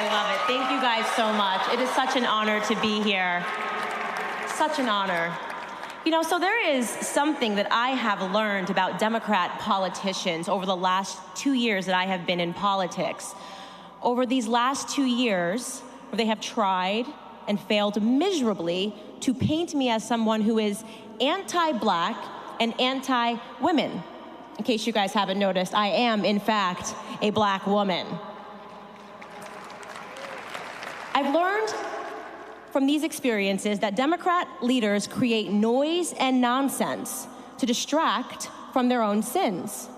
I love it. Thank you guys so much. It is such an honor to be here. Such an honor. You know, so there is something that I have learned about Democrat politicians over the last 2 years that I have been in politics. Over these last 2 years, where they have tried and failed miserably to paint me as someone who is anti-Black and anti-women. In case you guys haven't noticed, I am, in fact, a Black woman. I've learned from these experiences that Democrat leaders create noise and nonsense to distract from their own sins.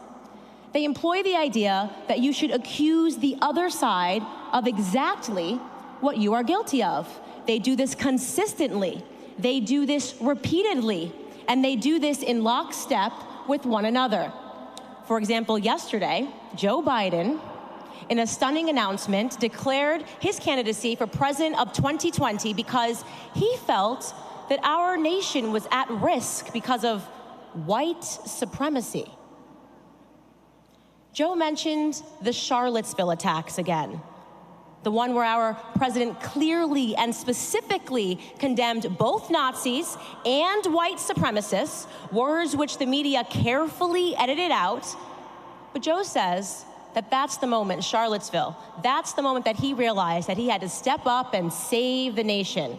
They employ the idea that you should accuse the other side of exactly what you are guilty of. They do this consistently, they do this repeatedly, and they do this in lockstep with one another. For example, yesterday, Joe Biden, in a stunning announcement, declared his candidacy for president of 2020 because he felt that our nation was at risk because of white supremacy. Joe mentioned the Charlottesville attacks again, the one where our president clearly and specifically condemned both Nazis and white supremacists, words which the media carefully edited out. But Joe says that that's the moment, Charlottesville, that's the moment that he realized that he had to step up and save the nation.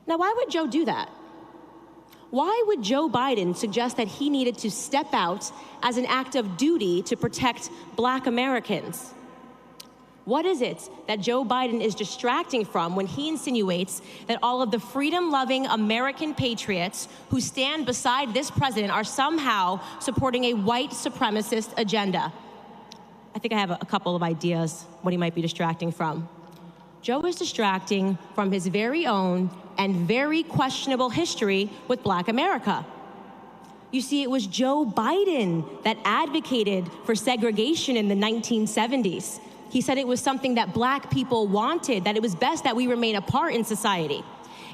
Now, why would Joe do that? Why would Joe Biden suggest that he needed to step out as an act of duty to protect Black Americans? What is it that Joe Biden is distracting from when he insinuates that all of the freedom-loving American patriots who stand beside this president are somehow supporting a white supremacist agenda? I think I have a couple of ideas what he might be distracting from. Joe is distracting from his very own and very questionable history with Black America. You see, it was Joe Biden that advocated for segregation in the 1970s. He said it was something that Black people wanted, that it was best that we remain apart in society.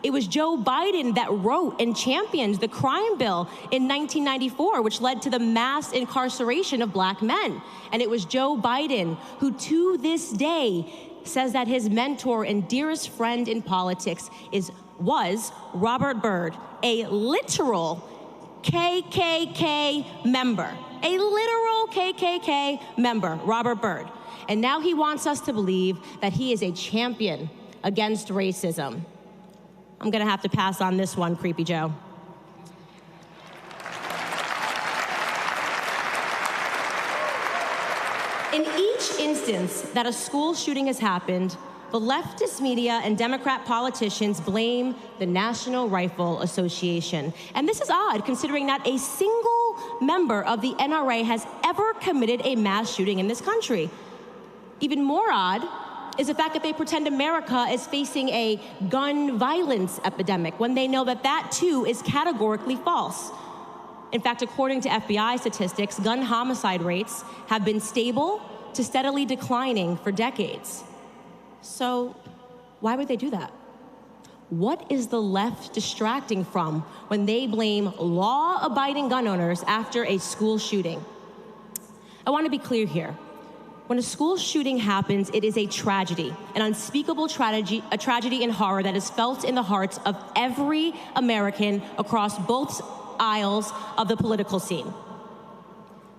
It was Joe Biden that wrote and championed the crime bill in 1994, which led to the mass incarceration of Black men. And it was Joe Biden who, to this day, says that his mentor and dearest friend in politics was Robert Byrd, a literal KKK member. A literal KKK member, Robert Byrd. And now he wants us to believe that he is a champion against racism. I'm gonna have to pass on this one, Creepy Joe. In each instance that a school shooting has happened, the leftist media and Democrat politicians blame the National Rifle Association. And this is odd, considering not a single member of the NRA has ever committed a mass shooting in this country. Even more odd is the fact that they pretend America is facing a gun violence epidemic when they know that that too is categorically false. In fact, according to FBI statistics, gun homicide rates have been stable to steadily declining for decades. So why would they do that? What is the left distracting from when they blame law-abiding gun owners after a school shooting? I want to be clear here. When a school shooting happens, it is a tragedy, an unspeakable tragedy, a tragedy and horror that is felt in the hearts of every American across both aisles of the political scene.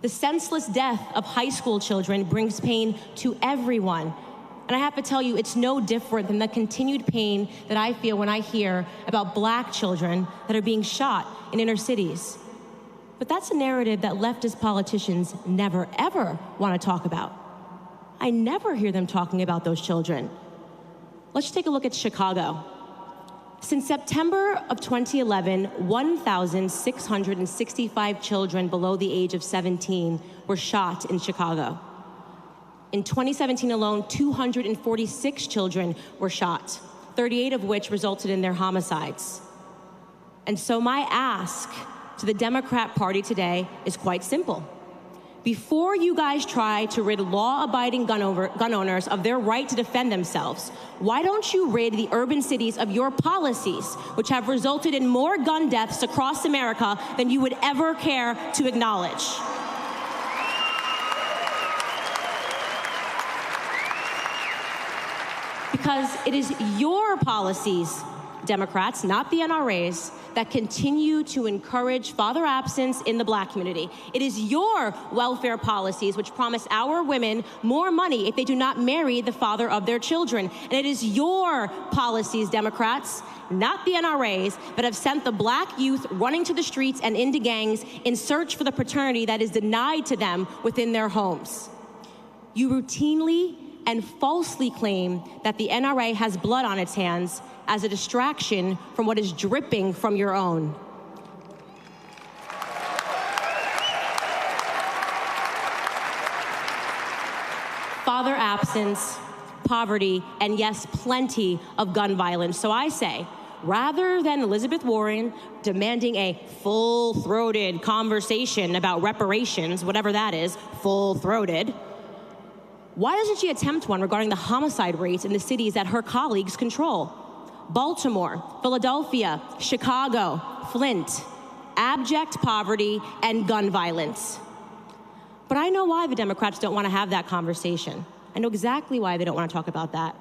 The senseless death of high school children brings pain to everyone. And I have to tell you, it's no different than the continued pain that I feel when I hear about Black children that are being shot in inner cities. But that's a narrative that leftist politicians never, ever want to talk about. I never hear them talking about those children. Let's take a look at Chicago. Since September of 2011, 1,665 children below the age of 17 were shot in Chicago. In 2017 alone, 246 children were shot, 38 of which resulted in their homicides. And so my ask to the Democrat Party today is quite simple. Before you guys try to rid law-abiding gun owners of their right to defend themselves, why don't you rid the urban cities of your policies, which have resulted in more gun deaths across America than you would ever care to acknowledge? Because it is your policies, Democrats, not the NRAs, that continue to encourage father absence in the Black community. It is your welfare policies which promise our women more money if they do not marry the father of their children. And it is your policies, Democrats, not the NRAs, that have sent the Black youth running to the streets and into gangs in search for the paternity that is denied to them within their homes. You routinely and falsely claim that the NRA has blood on its hands as a distraction from what is dripping from your own. Father absence, poverty, and yes, plenty of gun violence. So I say, rather than Elizabeth Warren demanding a full-throated conversation about reparations, whatever that is, full-throated, why doesn't she attempt one regarding the homicide rates in the cities that her colleagues control? Baltimore, Philadelphia, Chicago, Flint, abject poverty and gun violence. But I know why the Democrats don't want to have that conversation. I know exactly why they don't want to talk about that.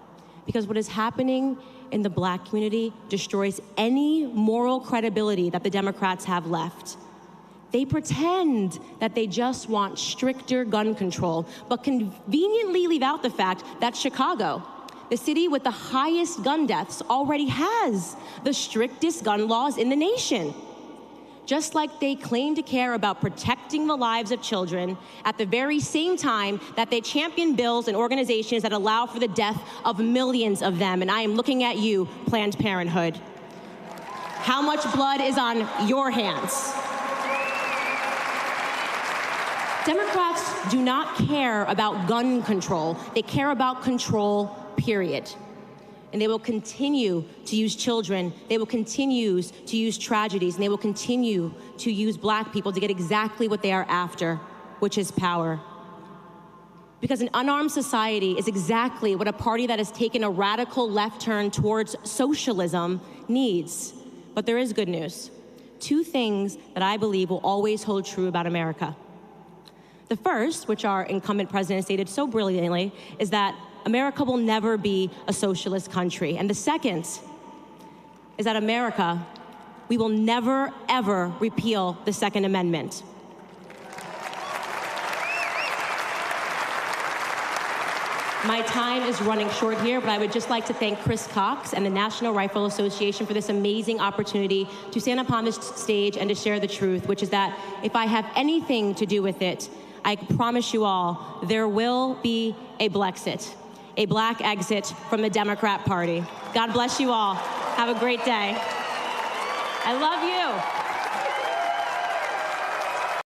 Because what is happening in the Black community destroys any moral credibility that the Democrats have left. They pretend that they just want stricter gun control, but conveniently leave out the fact that Chicago, the city with the highest gun deaths, already has the strictest gun laws in the nation. Just like they claim to care about protecting the lives of children at the very same time that they champion bills and organizations that allow for the death of millions of them. And I am looking at you, Planned Parenthood. How much blood is on your hands? Democrats do not care about gun control. They care about control, period. And they will continue to use children, they will continue to use tragedies, and they will continue to use Black people to get exactly what they are after, which is power. Because an unarmed society is exactly what a party that has taken a radical left turn towards socialism needs. But there is good news. Two things that I believe will always hold true about America. The first, which our incumbent president stated so brilliantly, is that America will never be a socialist country. And the second is that America, we will never, ever repeal the Second Amendment. My time is running short here, but I would just like to thank Chris Cox and the National Rifle Association for this amazing opportunity to stand upon this stage and to share the truth, which is that if I have anything to do with it, I promise you all, there will be a Blexit, a Black exit from the Democrat Party. God bless you all. Have a great day. I love you.